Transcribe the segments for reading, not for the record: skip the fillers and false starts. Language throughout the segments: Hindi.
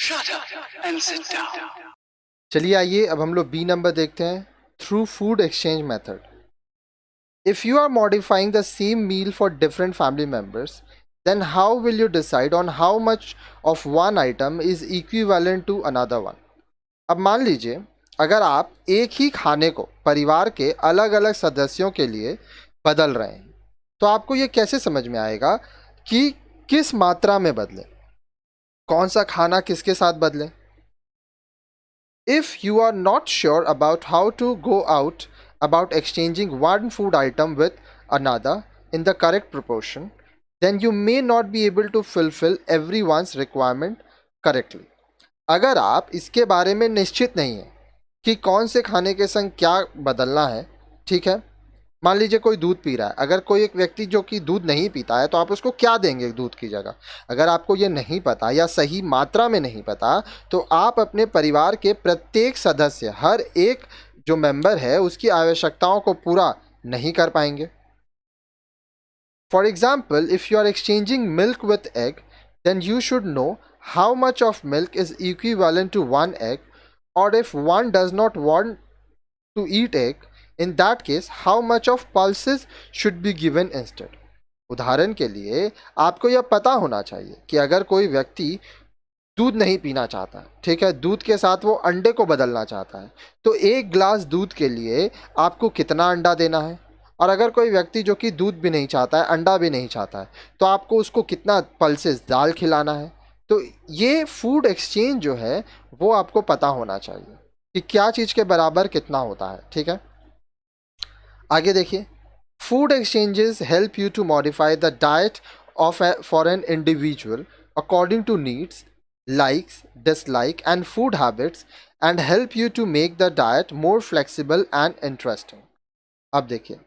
Shut up and sit down. चलिए आइए अब हम लोग बी नंबर देखते हैं, through food exchange method. If you are modifying the same meal for different family members, then how will you decide on how much of one item is equivalent to another one? अब मान लीजिए अगर आप एक ही खाने को परिवार के अलग अलग सदस्यों के लिए बदल रहे हैं, तो आपको ये कैसे समझ में आएगा कि किस मात्रा में बदलें, कौन सा खाना किसके साथ बदलें. If you are not sure about how to go out about exchanging one food item with another in the correct proportion, then you may not be able to fulfill everyone's requirement correctly. अगर आप इसके बारे में निश्चित नहीं हैं कि कौन से खाने के संग क्या बदलना है, ठीक है. मान लीजिए कोई दूध पी रहा है, अगर कोई एक व्यक्ति जो कि दूध नहीं पीता है तो आप उसको क्या देंगे दूध की जगह. अगर आपको ये नहीं पता या सही मात्रा में नहीं पता, तो आप अपने परिवार के प्रत्येक सदस्य, हर एक जो मेंबर है उसकी आवश्यकताओं को पूरा नहीं कर पाएंगे. For example, if you are exchanging milk with egg, then you should know how much of milk is equivalent to one egg, और if one does not want to eat egg, in that case how much of pulses should be given instead. उदाहरण के लिए आपको यह पता होना चाहिए कि अगर कोई व्यक्ति दूध नहीं पीना चाहता है, ठीक है, दूध के साथ वो अंडे को बदलना चाहता है, तो एक ग्लास दूध के लिए आपको कितना अंडा देना है. और अगर कोई व्यक्ति जो कि दूध भी नहीं चाहता है, अंडा भी नहीं चाहता है, तो आपको उसको कितना पल्सेस दाल खिलाना है. तो ये फूड एक्सचेंज जो है वो आपको पता होना चाहिए कि क्या चीज़ के बराबर कितना होता है. ठीक है, आगे देखिए. Food exchanges help you to modify the diet of for an individual according to needs, likes, dislike and food habits, and help you to make the diet more flexible and interesting. अब देखिए,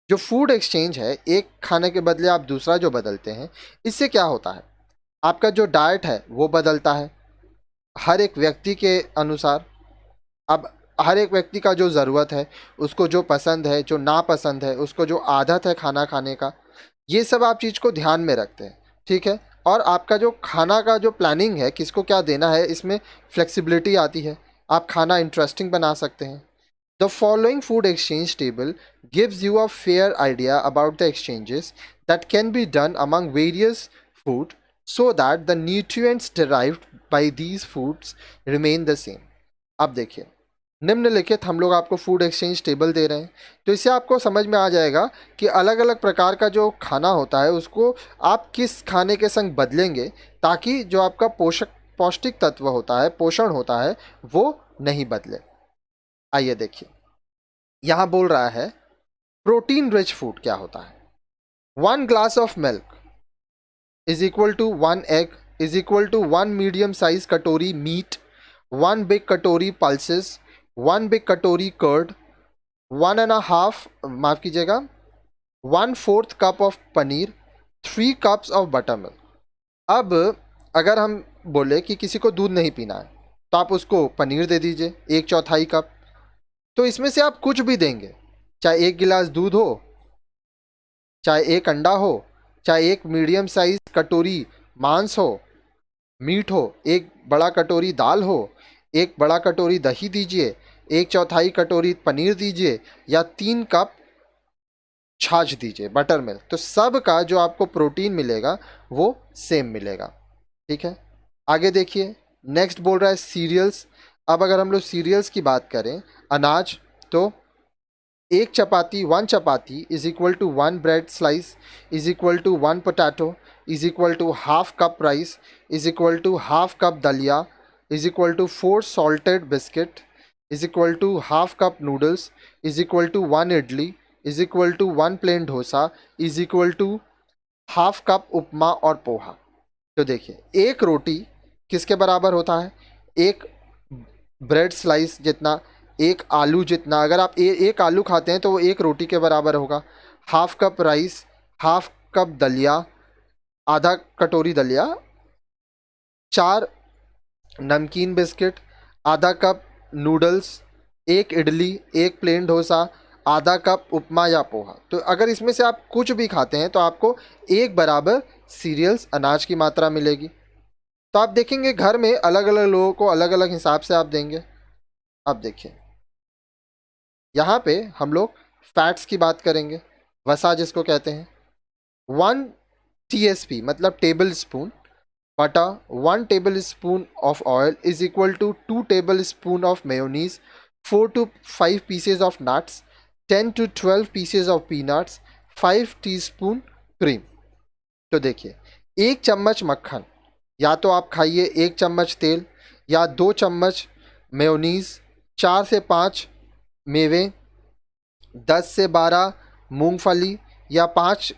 जो फूड एक्सचेंज है, एक खाने के बदले आप दूसरा जो बदलते हैं, इससे क्या होता है, आपका जो डाइट है वो बदलता है हर एक व्यक्ति के अनुसार. अब हर एक व्यक्ति का जो ज़रूरत है, उसको जो पसंद है, जो नापसंद है, उसको जो आदत है खाना खाने का, ये सब आप चीज़ को ध्यान में रखते हैं. ठीक है, और आपका जो खाना का जो प्लानिंग है, किसको क्या देना है, इसमें फ्लेक्सिबिलिटी आती है. आप खाना इंटरेस्टिंग बना सकते हैं. The following food exchange table gives you a fair idea about the exchanges that can be done among various food so that the nutrients derived bye these foods remain the same. अब देखिए, निम्नलिखित हम लोग आपको फूड एक्सचेंज टेबल दे रहे हैं, तो इससे आपको समझ में आ जाएगा कि अलग अलग प्रकार का जो खाना होता है उसको आप किस खाने के संग बदलेंगे, ताकि जो आपका पौष्टिक तत्व होता है, पोषण होता है, वो नहीं बदले. आइए देखिए, यहाँ बोल रहा है प्रोटीन रिच फूड क्या होता है. 1 glass of milk is equal to 1 egg is equal to 1 medium size कटोरी मीट, 1 big कटोरी pulses, 1 big कटोरी कर्ड, 1.5 माफ़ कीजिएगा 1/4 cup of paneer, 3 cups of butter milk. अब अगर हम बोले कि किसी को दूध नहीं पीना है, तो आप उसको पनीर दे दीजिए 1/4 कप. तो इसमें से आप कुछ भी देंगे, चाहे 1 गिलास दूध हो, चाहे 1 अंडा हो, चाहे 1 मीडियम साइज कटोरी मांस हो, मीट हो, 1 बड़ा कटोरी दाल हो, 1 बड़ा कटोरी दही दीजिए, 1/4 कटोरी पनीर दीजिए, या 3 कप छाछ दीजिए, बटर मिल्क. तो सब का जो आपको प्रोटीन मिलेगा वो सेम मिलेगा. ठीक है, आगे देखिए. नेक्स्ट बोल रहा है सीरियल्स. अब अगर हम लोग सीरियल्स की बात करें, अनाज, तो 1 chapati is equal to 1 bread slice is equal to 1 potato is equal to half cup rice is equal to half cup daliya is equal to 4 salted biscuit is equal to half cup noodles is equal to 1 idli is equal to 1 plain dosa is equal to half cup upma और पोहा. तो देखिए, एक रोटी किसके बराबर होता है, एक ब्रेड स्लाइस जितना, एक आलू जितना. अगर आप एक आलू खाते हैं तो वो एक रोटी के बराबर होगा. Half cup rice, half cup दलिया, आधा कटोरी दलिया, 4 नमकीन बिस्किट, आधा cup noodles, 1 idli, 1 plain dosa, आधा कप उपमा या पोहा. तो अगर इसमें से आप कुछ भी खाते हैं तो आपको एक बराबर सीरियल्स, अनाज की मात्रा मिलेगी. तो आप देखेंगे घर में अलग अलग लोगों को अलग अलग हिसाब से आप देंगे। अब देखिए यहाँ पे हम लोग फैट्स की बात करेंगे, वसा जिसको कहते हैं। 1 TSP मतलब table spoon butter, 1 tablespoon of oil is equal to 2 tablespoon of mayonnaise, 4 to 5 pieces of nuts, 10 to 12 pieces of peanuts, 5 teaspoon cream. तो देखिए 1 चम्मच मक्खन, या तो आप खाइए 1 चम्मच तेल, या 2 चम्मच मेयोनीज, 4 से 5 मेवे, 10 से 12 मूंगफली, या 5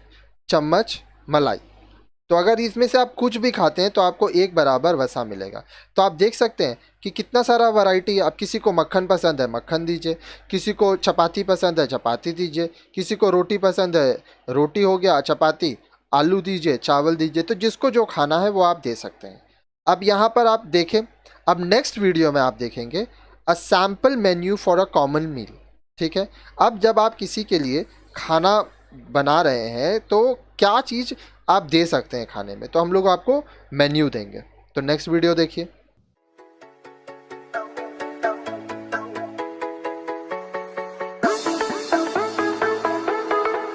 चम्मच मलाई। तो अगर इसमें से आप कुछ भी खाते हैं तो आपको एक बराबर वसा मिलेगा। तो आप देख सकते हैं कि कितना सारा वैरायटी है। अब किसी को मक्खन पसंद है मक्खन दीजिए, किसी को चपाती पसंद है चपाती दीजिए, किसी को रोटी पसंद है रोटी हो गया, चपाती, आलू दीजिए, चावल दीजिए। तो जिसको जो खाना है वो आप दे सकते हैं। अब यहाँ पर आप देखें, अब नेक्स्ट वीडियो में आप देखेंगे a sample menu for a common meal. ठीक है, अब जब आप किसी के लिए खाना बना रहे हैं तो क्या चीज़ आप दे सकते हैं खाने में, तो हम लोग आपको मेन्यू देंगे। तो नेक्स्ट वीडियो देखिए।